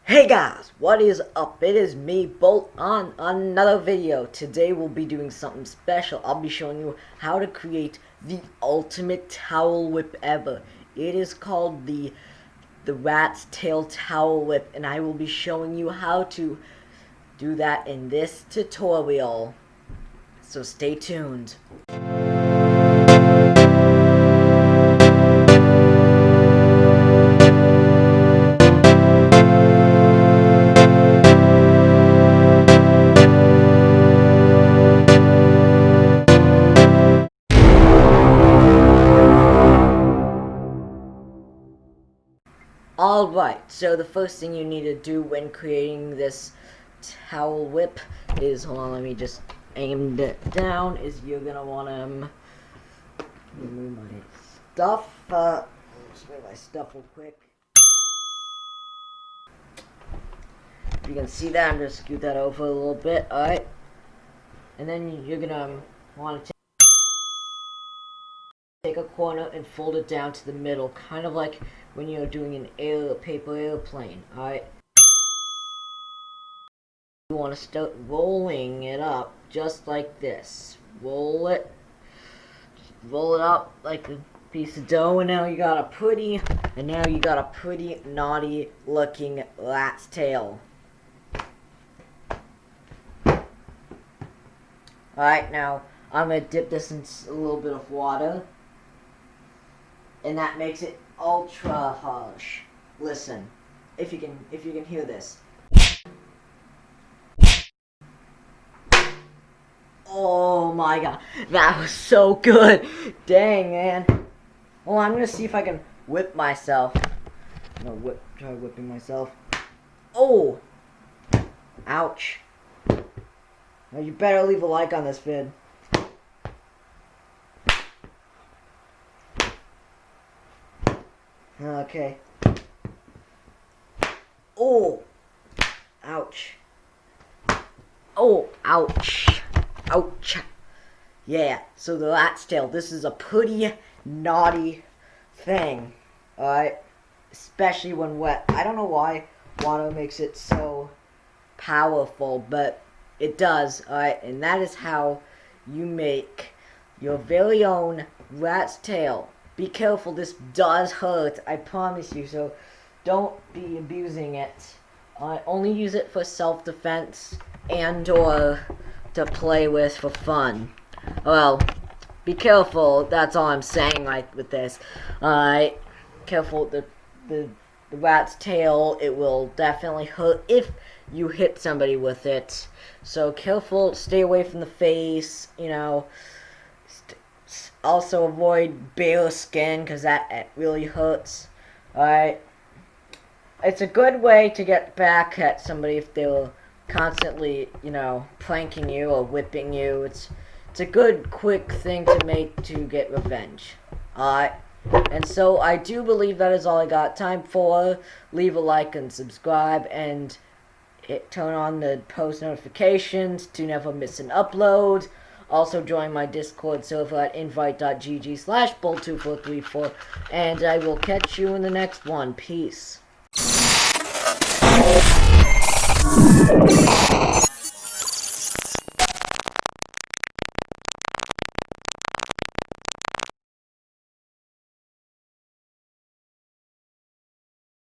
Hey guys, what is up? It is me, Bolt, on another video. Today we'll be doing something special. I'll be showing you how to create the ultimate towel whip ever. It is called the rat's tail towel whip, and I will be showing you how to do that in this tutorial. So stay tuned. Alright, so the first thing you need to do when creating this towel whip is, hold on, let me just aim it down, is you're gonna want to remove my stuff. Just move my stuff real quick. If you can see that, I'm gonna scoot that over a little bit, alright? And then you're gonna want to take a corner and fold it down to the middle, kind of like when you're doing an paper airplane, alright? You want to start rolling it up just like this. Roll it up like a piece of dough, and now you got a pretty naughty looking rat's tail. Alright, now I'm gonna dip this in a little bit of water, and that makes it ultra harsh. Listen, if you can hear this. Oh my god, that was so good. Dang, man. Well, I'm gonna see if I can whip myself. I'm gonna try whipping myself. Oh, ouch. Now you better leave a like on this vid. Okay. Oh, ouch. Oh, ouch. Ouch. Yeah, so the rat's tail, this is a pretty naughty thing. Alright? Especially when wet. I don't know why water makes it so powerful, but it does. Alright? And that is how you make your very own rat's tail. Be careful, this does hurt, I promise you, so don't be abusing it. Only use it for self-defense and or to play with for fun. Well, be careful, that's all I'm saying with this. Careful, the rat's tail, it will definitely hurt if you hit somebody with it. So careful, stay away from the face, you know. Also avoid bare skin, because that really hurts. Alright? It's a good way to get back at somebody if they were constantly, you know, pranking you or whipping you. It's a good, quick thing to make to get revenge. Alright? And so I do believe that is all I got time for. Leave a like and subscribe, and turn on the post notifications to never miss an upload. Also join my Discord server at invite.gg/bolt2434, and I will catch you in the next one. Peace.